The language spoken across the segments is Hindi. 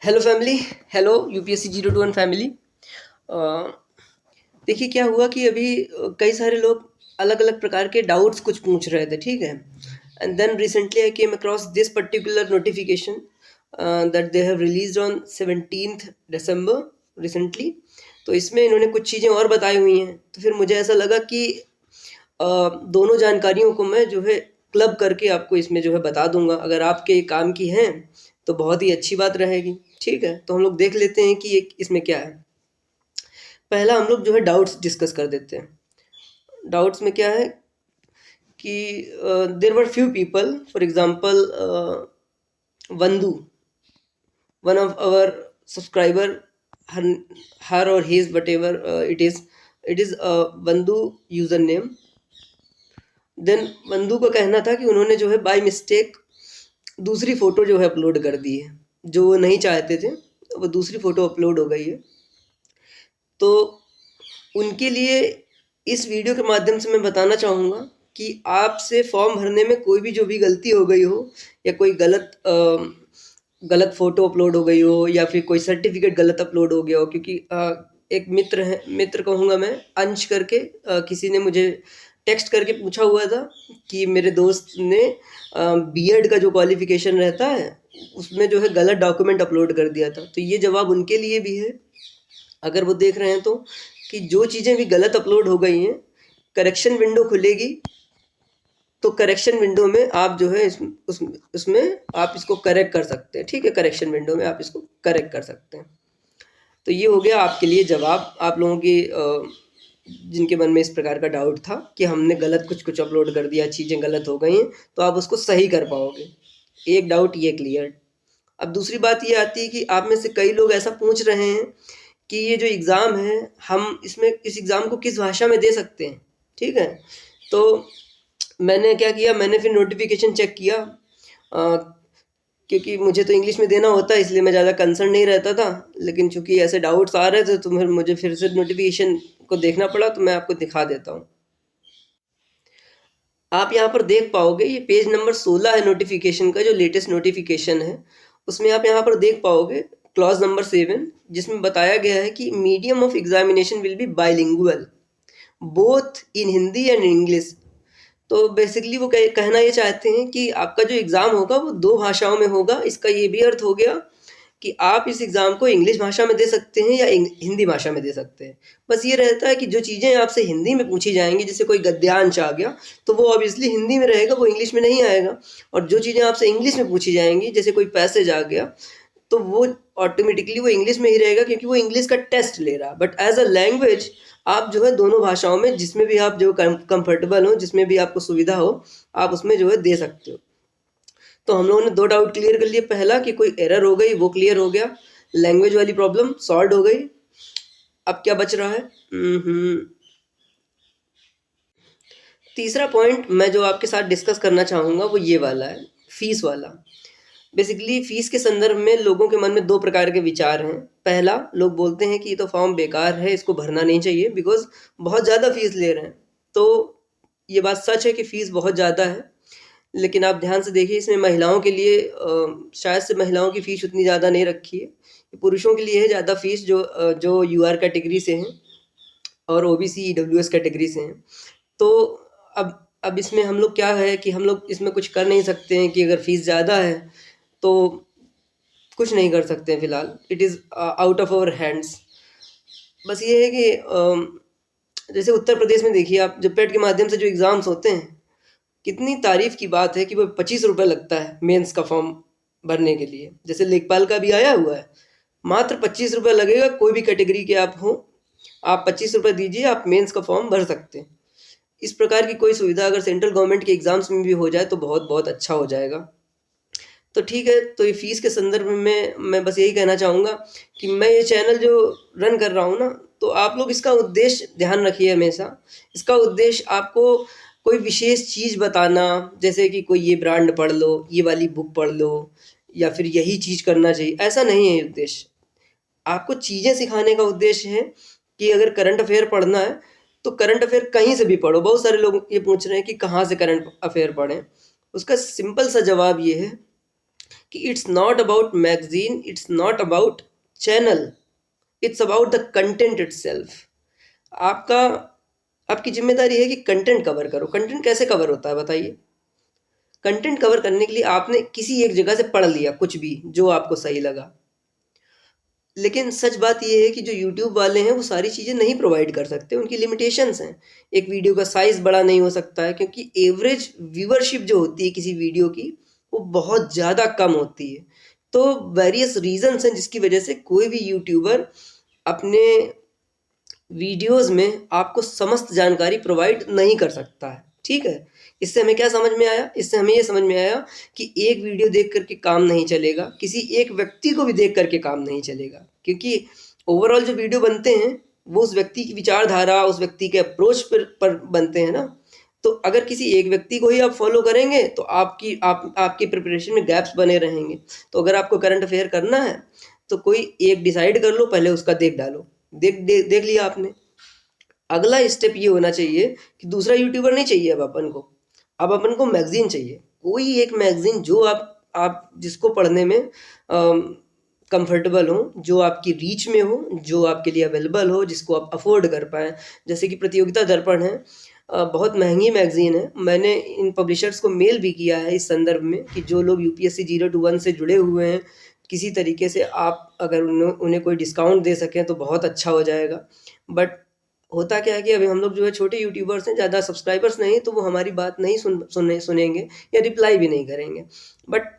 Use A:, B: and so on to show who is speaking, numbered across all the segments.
A: Hello family. Hello UPSC 021 family. देखिए क्या हुआ कि अभी कई सारे लोग अलग अलग प्रकार के डाउट्स कुछ पूछ रहे थे, ठीक है। And then recently I came across this particular notification that they have released on 17th December recently. तो इसमें इन्होंने कुछ चीज़ें और बताई हुई हैं, तो फिर मुझे ऐसा लगा कि दोनों जानकारियों को मैं जो है क्लब करके आपको इसमें जो है बता दूंगा। अगर आपके काम की हैं तो बहुत ही अच्छी बात रहेगी, ठीक है। तो हम लोग देख लेते हैं कि ये इसमें क्या है। पहला हम लोग जो है डाउट्स डिस्कस कर देते हैं। डाउट्स में क्या है कि there were few people, for example Vandu, one of our subscriber, her or his whatever it is Vandu user name. Then Vandu का कहना था कि उन्होंने जो है बाय मिस्टेक दूसरी फ़ोटो जो है अपलोड कर दी है, जो वो नहीं चाहते थे। वो दूसरी फ़ोटो अपलोड हो गई है। तो उनके लिए इस वीडियो के माध्यम से मैं बताना चाहूँगा कि आपसे फॉर्म भरने में कोई भी जो भी गलती हो गई हो, या कोई गलत फ़ोटो अपलोड हो गई हो, या फिर कोई सर्टिफिकेट गलत अपलोड हो गया हो। क्योंकि एक मित्र कहूँगा मैं, अंश करके, किसी ने मुझे टेक्स्ट करके पूछा हुआ था कि मेरे दोस्त ने बीएड का जो क्वालिफिकेशन रहता है उसमें जो है गलत डॉक्यूमेंट अपलोड कर दिया था। तो ये जवाब उनके लिए भी है, अगर वो देख रहे हैं तो, कि जो चीज़ें भी गलत अपलोड हो गई हैं, करेक्शन विंडो खुलेगी तो करेक्शन विंडो में आप जो है उसमें आप इसको करेक्ट कर सकते हैं, ठीक है। करेक्शन विंडो में आप इसको करेक्ट कर सकते हैं। तो ये हो गया आपके लिए जवाब, आप लोगों की जिनके मन में इस प्रकार का डाउट था कि हमने गलत कुछ कुछ अपलोड कर दिया, चीज़ें गलत हो गई हैं, तो आप उसको सही कर पाओगे। एक डाउट ये क्लियर। अब दूसरी बात ये आती है कि आप में से कई लोग ऐसा पूछ रहे हैं कि ये जो एग्ज़ाम है, हम इस एग्ज़ाम को किस भाषा में दे सकते हैं, ठीक है। तो मैंने क्या किया, मैंने फिर नोटिफिकेशन चेक किया, क्योंकि मुझे तो इंग्लिश में देना होता है, इसलिए मैं ज़्यादा कंसर्न नहीं रहता था। लेकिन चूंकि ऐसे डाउट्स आ रहे थे तो मुझे फिर से नोटिफिकेशन को देखना पड़ा। तो मैं आपको दिखा देता हूँ। आप यहाँ पर देख पाओगे, ये पेज नंबर 16 है नोटिफिकेशन का, जो लेटेस्ट नोटिफिकेशन है। उसमें आप यहाँ पर देख पाओगे क्लॉज नंबर 7, जिसमें बताया गया है कि medium of examination will be bilingual both in Hindi and English. तो बेसिकली वो कहना ये चाहते हैं कि आपका जो एग्ज़ाम होगा वो दो भाषाओं में होगा। इसका ये भी अर्थ हो गया कि आप इस एग्ज़ाम को इंग्लिश भाषा में दे सकते हैं या हिंदी भाषा में दे सकते हैं। बस ये रहता है कि जो चीज़ें आपसे हिंदी में पूछी जाएंगी, जैसे कोई गद्यांश आ गया तो वो ऑब्वियसली हिंदी में रहेगा, वो इंग्लिश में नहीं आएगा। और जो चीज़ें आपसे इंग्लिश में पूछी जाएंगी, जैसे कोई पैसेज आ गया, तो वो ऑटोमेटिकली वो इंग्लिश में ही रहेगा, क्योंकि वो इंग्लिश का टेस्ट ले रहा है। बट एज अ लैंग्वेज आप जो है दोनों भाषाओं में, जिसमें भी आप जो कंफर्टेबल हो, जिसमें भी आपको सुविधा हो, आप उसमें जो है दे सकते हो। तो हम लोगों ने दो डाउट क्लियर कर लिए। पहला कि कोई एरर हो गई, वो क्लियर हो गया, लैंग्वेज वाली प्रॉब्लम सॉल्व हो गई। अब क्या बच रहा है? तीसरा पॉइंट मैं जो आपके साथ डिस्कस करना चाहूँगा वो ये वाला है, फीस वाला। बेसिकली फ़ीस के संदर्भ में लोगों के मन में दो प्रकार के विचार हैं। पहला, लोग बोलते हैं कि ये तो फॉर्म बेकार है, इसको भरना नहीं चाहिए, बिकॉज़ बहुत ज़्यादा फ़ीस ले रहे हैं। तो ये बात सच है कि फ़ीस बहुत ज़्यादा है, लेकिन आप ध्यान से देखिए, इसमें महिलाओं के लिए शायद से महिलाओं की फ़ीस उतनी ज़्यादा नहीं रखी है। ये पुरुषों के लिए है ज़्यादा फ़ीस, जो यूआर कैटेगरी से हैं और ओबीसी ईडब्ल्यूएस कैटेगरी से हैं। तो अब इसमें हम लोग क्या है कि हम लोग इसमें कुछ कर नहीं सकते हैं कि अगर फ़ीस ज़्यादा है तो कुछ नहीं कर सकते हैं फ़िलहाल। It is out of our hands. बस ये है कि जैसे उत्तर प्रदेश में देखिए आप, जब पेट के माध्यम से जो एग्ज़ाम्स होते हैं, कितनी तारीफ़ की बात है कि वो 25 रुपये लगता है मेंस का फॉर्म भरने के लिए। जैसे लेखपाल का भी आया हुआ है, मात्र 25 रुपये लगेगा। कोई भी कैटेगरी के आप हों, आप 25 रुपये दीजिए, आप मेंस का फॉर्म भर सकते हैं। इस प्रकार की कोई सुविधा अगर सेंट्रल गवर्नमेंट के एग्ज़ाम्स में भी हो जाए तो बहुत बहुत अच्छा हो जाएगा। तो ठीक है, तो ये फ़ीस के संदर्भ में मैं बस यही कहना चाहूँगा कि मैं ये चैनल जो रन कर रहा हूँ ना, तो आप लोग इसका उद्देश्य ध्यान रखिए हमेशा। इसका उद्देश्य आपको कोई विशेष चीज़ बताना, जैसे कि कोई ये ब्रांड पढ़ लो, ये वाली बुक पढ़ लो, या फिर यही चीज़ करना चाहिए, ऐसा नहीं है ये उद्देश्य। आपको चीज़ें सिखाने का उद्देश्य है कि अगर करंट अफ़ेयर पढ़ना है, तो करंट अफ़ेयर कहीं से भी पढ़ो। बहुत सारे लोग ये पूछ रहे हैं कि कहाँ से करंट अफ़ेयर पढ़ें? उसका सिंपल सा जवाब ये है कि it's not about magazine, it's not about channel, it's about the content itself. आपका आपकी जिम्मेदारी है कि कंटेंट कवर करो। कंटेंट कैसे कवर होता है बताइए? कंटेंट कवर करने के लिए आपने किसी एक जगह से पढ़ लिया कुछ भी जो आपको सही लगा, लेकिन सच बात ये है कि जो यूट्यूब वाले हैं वो सारी चीज़ें नहीं प्रोवाइड कर सकते, उनकी लिमिटेशंस हैं। एक वीडियो का साइज़ बड़ा नहीं हो सकता है क्योंकि एवरेज व्यूअरशिप जो होती है किसी वीडियो की वो बहुत ज़्यादा कम होती है। तो वेरियस रीजंस हैं जिसकी वजह से कोई भी यूट्यूबर अपने वीडियोस में आपको समस्त जानकारी प्रोवाइड नहीं कर सकता है, ठीक है? इससे हमें क्या समझ में आया? इससे हमें ये समझ में आया कि एक वीडियो देख कर के काम नहीं चलेगा, किसी एक व्यक्ति को भी देख कर के काम नहीं चलेगा, क्योंकि ओवरऑल जो वीडियो बनते हैं वो उस व्यक्ति की विचारधारा, उस व्यक्ति के अप्रोच पर बनते हैं ना। तो अगर किसी एक व्यक्ति को ही आप फॉलो करेंगे तो आपकी प्रिपरेशन में गैप्स बने रहेंगे। तो अगर आपको करंट अफेयर करना है तो कोई एक डिसाइड कर लो, पहले उसका देख डालो। देख लिया आपने, अगला स्टेप ये होना चाहिए कि दूसरा यूट्यूबर नहीं चाहिए अब अपन को, अब अपन को मैगजीन चाहिए। कोई एक मैगजीन जो आप जिसको पढ़ने में कंफर्टेबल हो, जो आपकी रीच में हो, जो आपके लिए अवेलेबल हो, जिसको आप अफोर्ड कर पाएँ। जैसे कि प्रतियोगिता दर्पण है, बहुत महंगी मैगजीन है। मैंने इन पब्लिशर्स को मेल भी किया है इस संदर्भ में कि जो लोग यूपीएससी 0 to 1 से जुड़े हुए हैं, किसी तरीके से आप अगर उन्हें कोई डिस्काउंट दे सकें तो बहुत अच्छा हो जाएगा। बट होता क्या है कि अभी हम लोग जो है छोटे यूट्यूबर्स हैं, ज़्यादा सब्सक्राइबर्स नहीं, तो वो हमारी बात नहीं सुनेंगे या रिप्लाई भी नहीं करेंगे। But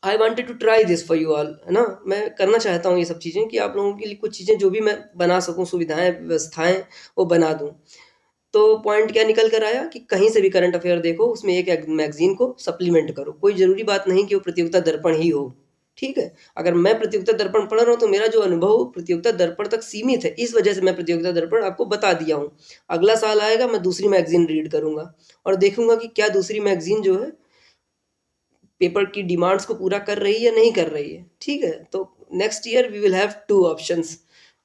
A: I wanted to try this for you all, है ना? मैं करना चाहता हूँ ये सब चीज़ें कि आप लोगों के लिए कुछ चीज़ें जो भी मैं बना सकूँ, सुविधाएँ, व्यवस्थाएँ वो बना दूँ। तो पॉइंट क्या निकल कर आया कि कहीं से भी करंट अफेयर देखो, उसमें एक मैगज़ीन को सप्लीमेंट करो। कोई ज़रूरी बात नहीं कि वो प्रतियोगिता दर्पण ही हो, ठीक है? अगर मैं प्रतियोगिता दर्पण पढ़ रहा हूँ तो मेरा जो अनुभव प्रतियोगिता दर्पण तक सीमित है, इस वजह से मैं प्रतियोगिता दर्पण आपको बता दिया हूँ। अगला साल आएगा, मैं दूसरी मैगज़ीन रीड करूँगा और देखूँगा कि क्या दूसरी मैगज़ीन जो है पेपर की डिमांड्स को पूरा कर रही है या नहीं कर रही है, ठीक है? तो next year we will have 2 options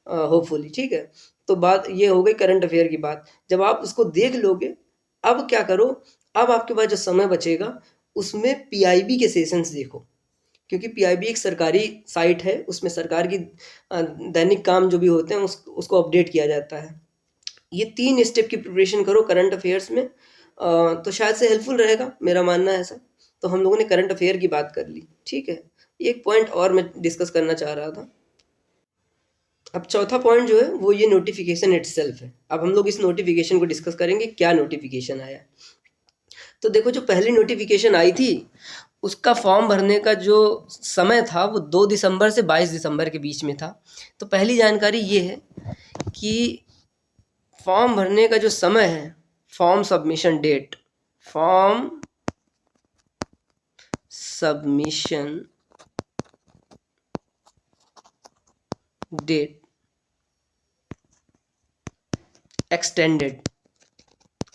A: hopefully, ठीक है? तो बात ये हो गई करंट अफेयर की बात। जब आप उसको देख लोगे, अब क्या करो, अब आपके पास जो समय बचेगा, उसमें पीआईबी के सेशंस देखो, क्योंकि पीआईबी एक सरकारी साइट है, उसमें सरकार की दैनिक काम जो भी होते हैं उसको अपडेट किया जाता है। ये 3 स्टेप की प्रिपरेशन करो करंट अफेयर्स में, तो शायद से हेल्पफुल रहेगा, मेरा मानना है ऐसा। तो हम लोगों ने करंट अफेयर की बात कर ली, ठीक है? एक पॉइंट और मैं डिस्कस करना चाह रहा था। अब चौथा पॉइंट जो है वो ये नोटिफिकेशन इटसेल्फ है। अब हम लोग इस नोटिफिकेशन को डिस्कस करेंगे, क्या नोटिफिकेशन आया। तो देखो, जो पहली नोटिफिकेशन आई थी उसका फॉर्म भरने का जो समय था वो 2 दिसंबर से 22 दिसंबर के बीच में था। तो पहली जानकारी ये है कि फॉर्म भरने का जो समय है, form submission date, form submission date extended,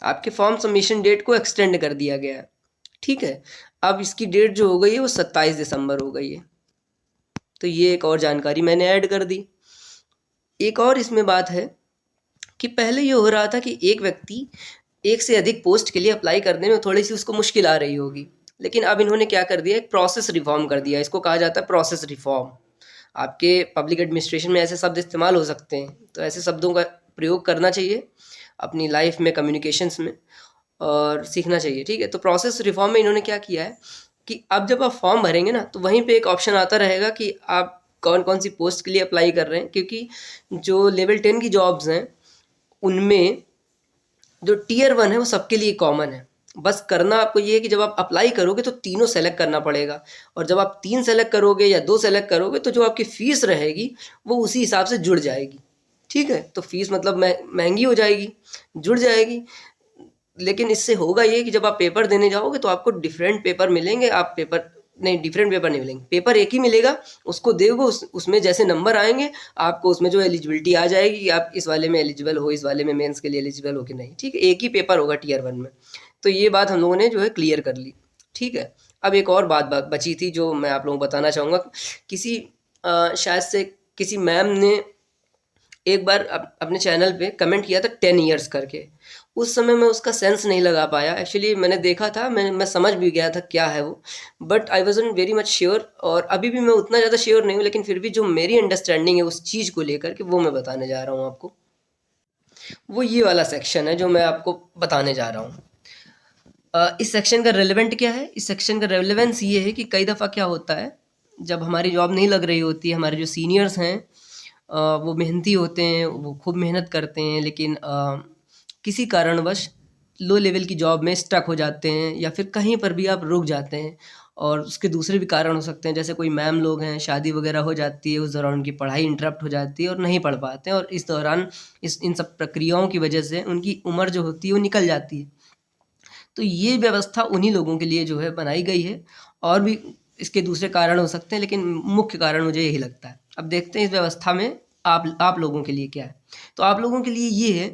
A: आपके फॉर्म सबमिशन डेट को एक्सटेंड कर दिया गया है, ठीक है? अब इसकी डेट जो हो गई है वो 27 दिसंबर हो गई है। तो ये एक और जानकारी मैंने ऐड कर दी। एक और इसमें बात है कि पहले ये हो रहा था कि एक व्यक्ति एक से अधिक पोस्ट के लिए अप्लाई करने में थोड़ी सी उसको मुश्किल आ रही होगी, लेकिन अब इन्होंने क्या कर दिया, एक प्रोसेस रिफॉर्म कर दिया। इसको कहा जाता है प्रोसेस रिफॉर्म। आपके पब्लिक एडमिनिस्ट्रेशन में ऐसे शब्द इस्तेमाल हो सकते हैं, तो ऐसे शब्दों का प्रयोग करना चाहिए अपनी लाइफ में, कम्युनिकेशंस में, और सीखना चाहिए, ठीक है? तो प्रोसेस रिफॉर्म में इन्होंने क्या किया है कि अब जब आप फॉर्म भरेंगे ना तो वहीं पे एक ऑप्शन आता रहेगा कि आप कौन कौन सी पोस्ट के लिए अप्लाई कर रहे हैं, क्योंकि जो लेवल 10 की जॉब्स हैं उनमें जो टियर 1 है वो सबके लिए कॉमन है। बस करना आपको ये है कि जब आप अप्लाई करोगे तो तीनों सेलेक्ट करना पड़ेगा, और जब आप 3 सेलेक्ट करोगे या 2 सेलेक्ट करोगे तो जो आपकी फ़ीस रहेगी वो उसी हिसाब से जुड़ जाएगी, ठीक है? तो फ़ीस मतलब महंगी हो जाएगी, जुड़ जाएगी। लेकिन इससे होगा ये कि जब आप पेपर देने जाओगे तो आपको डिफरेंट पेपर मिलेंगे। आप पेपर नहीं, डिफरेंट पेपर नहीं मिलेंगे, पेपर एक ही मिलेगा, उसको दोगे, उसमें जैसे नंबर आएंगे आपको उसमें जो एलिजिबिलिटी आ जाएगी कि आप इस वाले में एलिजिबल हो, इस वाले में मेंस के लिए एलिजिबल हो कि नहीं, ठीक है? एक ही पेपर होगा टियर 1 में। तो ये बात हम लोगों ने जो है क्लियर कर ली, ठीक है? अब एक और बात बची थी जो मैं आप लोगों को बताना चाहूँगा। किसी शायद से किसी मैम ने एक बार अपने चैनल पे कमेंट किया था 10 इयर्स करके। उस समय मैं उसका सेंस नहीं लगा पाया। एक्चुअली मैंने देखा था, मैं समझ भी गया था क्या है वो, but I wasn't very much sure, और अभी भी मैं उतना ज़्यादा श्योर नहीं हूँ, लेकिन फिर भी जो मेरी अंडरस्टैंडिंग है उस चीज़ को लेकर के, वो मैं बताने जा रहा हूँ आपको। वो ये वाला सेक्शन है जो मैं आपको बताने जा रहा हूँ। इस सेक्शन का रेलेवेंट क्या है? इस सेक्शन का रेलेवेंस ये है कि कई दफ़ा क्या होता है, जब हमारी जॉब नहीं लग रही होती है, हमारे जो सीनियर्स हैं वो मेहनती होते हैं, वो खूब मेहनत करते हैं, लेकिन किसी कारणवश लो लेवल की जॉब में स्टक हो जाते हैं, या फिर कहीं पर भी आप रुक जाते हैं। और उसके दूसरे भी कारण हो सकते हैं, जैसे कोई मैम लोग हैं, शादी वगैरह हो जाती है, उस दौरान उनकी पढ़ाई इंटरप्ट हो जाती है और नहीं पढ़ पाते हैं, और इस दौरान इन सब प्रक्रियाओं की वजह से उनकी उम्र जो होती है वो निकल जाती है। तो ये व्यवस्था उन्हीं लोगों के लिए जो है बनाई गई है, और भी इसके दूसरे कारण हो सकते हैं, लेकिन मुख्य कारण मुझे यही लगता है। अब देखते हैं इस व्यवस्था में आप लोगों के लिए क्या है। तो आप लोगों के लिए ये है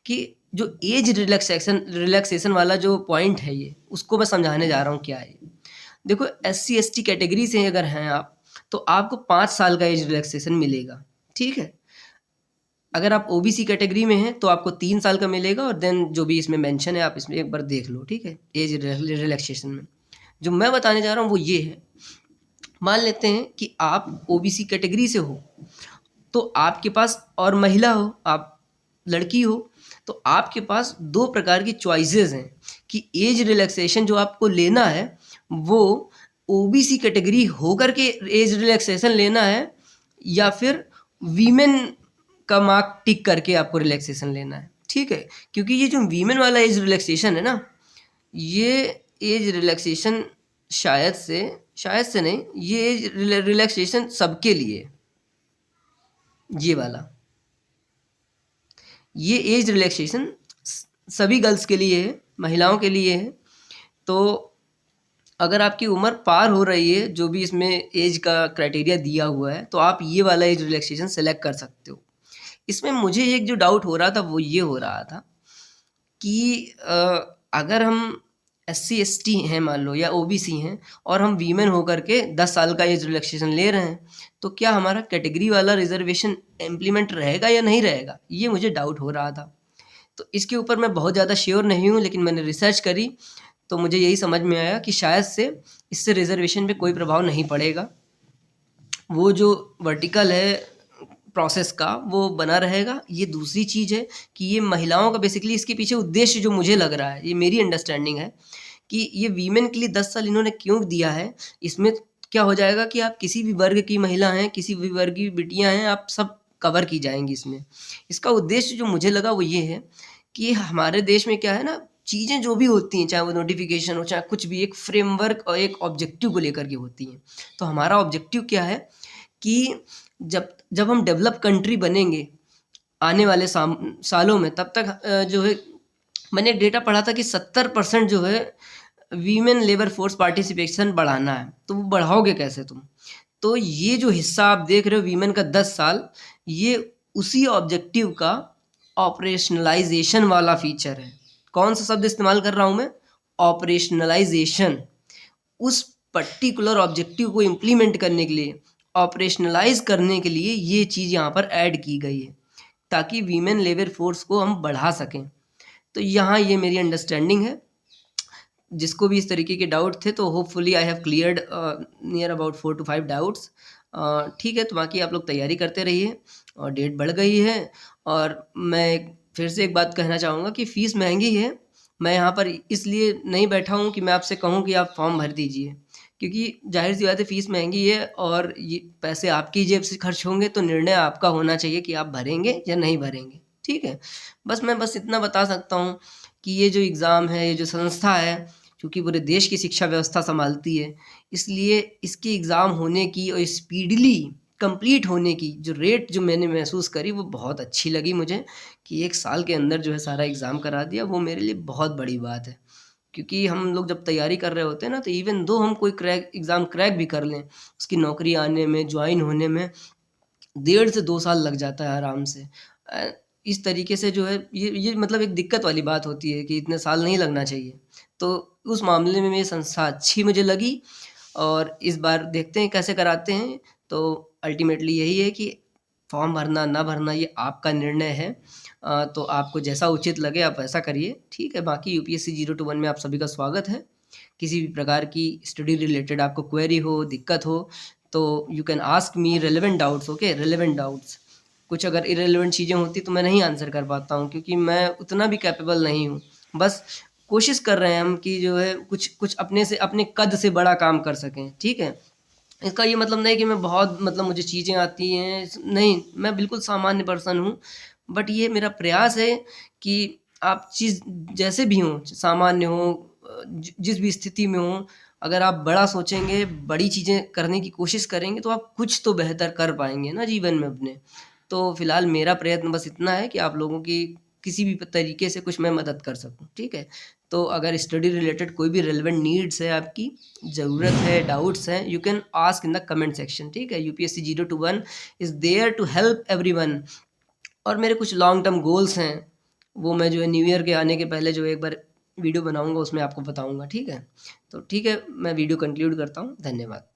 A: कि जो एज रिलैक्सेशन वाला जो पॉइंट है, ये उसको मैं समझाने जा रहा हूँ क्या है ये। देखो, SC ST कैटेगरी से अगर हैं आप, तो आपको 5 साल का एज रिलैक्सेशन मिलेगा, ठीक है। अगर आप OBC कैटेगरी में हैं तो आपको 3 साल का मिलेगा, और देन जो भी इसमें मेंशन है आप इसमें एक बार देख लो, ठीक है, एज रिलैक्सेशन में। जो मैं बताने जा रहा हूँ वो ये है, मान लेते हैं कि आप OBC कैटेगरी से हो, तो आपके पास, और महिला हो, आप लड़की हो, तो आपके पास 2 प्रकार की चॉइसेस हैं कि एज रिलैक्सेशन जो आपको लेना है वो OBC कैटेगरी होकर के एज रिलैक्सेशन लेना है, या फिर वीमेन का मार्क टिक करके आपको रिलैक्सेशन लेना है, ठीक है। क्योंकि ये जो वीमेन वाला एज रिलैक्सेशन है ना, ये एज रिलैक्सेशन शायद से नहीं, ये एज रिलैक्सेशन सबके लिए है। ये वाला, ये एज रिलैक्सेशन सभी गर्ल्स के लिए है, महिलाओं के लिए है। तो अगर आपकी उम्र पार हो रही है, जो भी इसमें एज का क्राइटेरिया दिया हुआ है, तो आप ये वाला एज रिलैक्सेशन सेलेक्ट कर सकते हो। इसमें मुझे एक जो डाउट हो रहा था वो ये हो रहा था कि अगर हम SC ST हैं मान लो, या OBC हैं, और हम वीमेन होकर के 10 साल का एज रिलैक्सेशन ले रहे हैं, तो क्या हमारा कैटेगरी वाला रिजर्वेशन इम्प्लीमेंट रहेगा या नहीं रहेगा, ये मुझे डाउट हो रहा था। तो इसके ऊपर मैं बहुत ज़्यादा श्योर नहीं हूँ, लेकिन मैंने रिसर्च करी तो मुझे यही समझ में आया कि शायद से इससे रिजर्वेशन पे कोई प्रभाव नहीं पड़ेगा। वो जो वर्टिकल है प्रोसेस का, वो बना रहेगा। ये दूसरी चीज़ है कि ये महिलाओं का बेसिकली इसके पीछे उद्देश्य जो मुझे लग रहा है, ये मेरी अंडरस्टैंडिंग है कि ये वीमेन के लिए 10 साल इन्होंने क्यों दिया है। इसमें क्या हो जाएगा कि आप किसी भी वर्ग की महिला हैं, किसी भी वर्ग की बिटियाँ हैं, आप सब कवर की जाएँगी इसमें। इसका उद्देश्य जो मुझे लगा वो ये है कि हमारे देश में क्या है ना, चीज़ें जो भी होती हैं, चाहे वो नोटिफ़िकेशन हो, चाहे कुछ भी, एक फ्रेमवर्क और एक ऑब्जेक्टिव को लेकर के होती हैं। तो हमारा ऑब्जेक्टिव क्या है कि जब जब हम डेवलप कंट्री बनेंगे आने वाले सालों में, तब तक जो है, मैंने एक डेटा पढ़ा था कि 70% जो है वीमेन लेबर फोर्स पार्टिसिपेशन बढ़ाना है। तो वो बढ़ाओगे कैसे तुम? तो ये जो हिस्सा आप देख रहे हो वीमेन का 10 साल, ये उसी ऑब्जेक्टिव का ऑपरेशनलाइजेशन वाला फीचर है। कौन सा शब्द इस्तेमाल कर रहा हूँ मैं? ऑपरेशनलाइजेशन। उस पर्टिकुलर ऑब्जेक्टिव को इम्प्लीमेंट करने के लिए, ऑपरेशनलाइज करने के लिए ये चीज़ यहाँ पर ऐड की गई है, ताकि वीमेन लेबर फोर्स को हम बढ़ा सकें। तो यहाँ ये मेरी अंडरस्टैंडिंग है। जिसको भी इस तरीके के डाउट थे, तो hopefully I have cleared near about 4 to 5 doubts. ठीक है, तो बाकी आप लोग तैयारी करते रहिए, और डेट बढ़ गई है। और मैं फिर से एक बात कहना चाहूँगा कि फ़ीस महंगी है। मैं यहाँ पर इसलिए नहीं बैठा हूँ कि मैं आपसे कहूँ कि आप फॉर्म भर दीजिए, क्योंकि जाहिर सी बात है फ़ीस महंगी है, और ये पैसे आपकी जेब से खर्च होंगे, तो निर्णय आपका होना चाहिए कि आप भरेंगे या नहीं भरेंगे। ठीक है, मैं बस इतना बता सकता हूँ कि ये जो एग्ज़ाम है, ये जो संस्था है, क्योंकि पूरे देश की शिक्षा व्यवस्था संभालती है, इसलिए इसके एग्ज़ाम होने की और स्पीडली कंप्लीट होने की जो रेट जो मैंने महसूस करी, वो बहुत अच्छी लगी मुझे, कि 1 साल के अंदर जो है सारा एग्ज़ाम करा दिया। वो मेरे लिए बहुत बड़ी बात है, क्योंकि हम लोग जब तैयारी कर रहे होते हैं ना, तो इवन दो हम कोई एग्ज़ाम क्रैक भी कर लें, उसकी नौकरी आने में, जॉइन होने में 1.5 से 2 साल लग जाता है आराम से। इस तरीके से जो है, ये मतलब एक दिक्कत वाली बात होती है कि इतने साल नहीं लगना चाहिए। तो उस मामले में ये संस्था अच्छी मुझे लगी, और इस बार देखते हैं कैसे कराते हैं। तो अल्टीमेटली यही है कि फॉर्म भरना ना भरना ये आपका निर्णय है। तो आपको जैसा उचित लगे आप वैसा करिए, ठीक है। बाकी यूपीएससी 0 to 1 में आप सभी का स्वागत है। किसी भी प्रकार की स्टडी रिलेटेड आपको क्वेरी हो, दिक्कत हो, तो you can ask me relevant doubts, okay, relevant doubts. कुछ अगर इरेलेवेंट चीज़ें होती तो मैं नहीं आंसर कर पाता हूँ, क्योंकि मैं उतना भी कैपेबल नहीं हूँ। बस कोशिश कर रहे हैं हम कि जो है कुछ कुछ अपने से, अपने कद से बड़ा काम कर सकें, ठीक है। इसका ये मतलब नहीं कि मैं बहुत, मतलब मुझे चीज़ें आती हैं, नहीं, मैं बिल्कुल सामान्य पर्सन हूँ। बट ये मेरा प्रयास है कि आप चीज़ जैसे भी हों, सामान्य हो, जिस भी स्थिति में हो, अगर आप बड़ा सोचेंगे, बड़ी चीज़ें करने की कोशिश करेंगे, तो आप कुछ तो बेहतर कर पाएंगे ना जीवन में अपने। तो फिलहाल मेरा प्रयत्न बस इतना है कि आप लोगों की किसी भी तरीके से कुछ मैं मदद कर सकूं, ठीक है। तो अगर स्टडी रिलेटेड कोई भी रेलेवेंट नीड्स है, आपकी ज़रूरत है, डाउट्स हैं, you can ask in the comment section, ठीक है। UPSC 0 to 1 is there to help everyone. और मेरे कुछ लॉन्ग टर्म गोल्स हैं, वो मैं जो है न्यू ईयर के आने के पहले जो एक बार वीडियो बनाऊंगा, उसमें आपको बताऊंगा, ठीक है। तो ठीक है, मैं वीडियो कंक्लूड करता हूँ। धन्यवाद।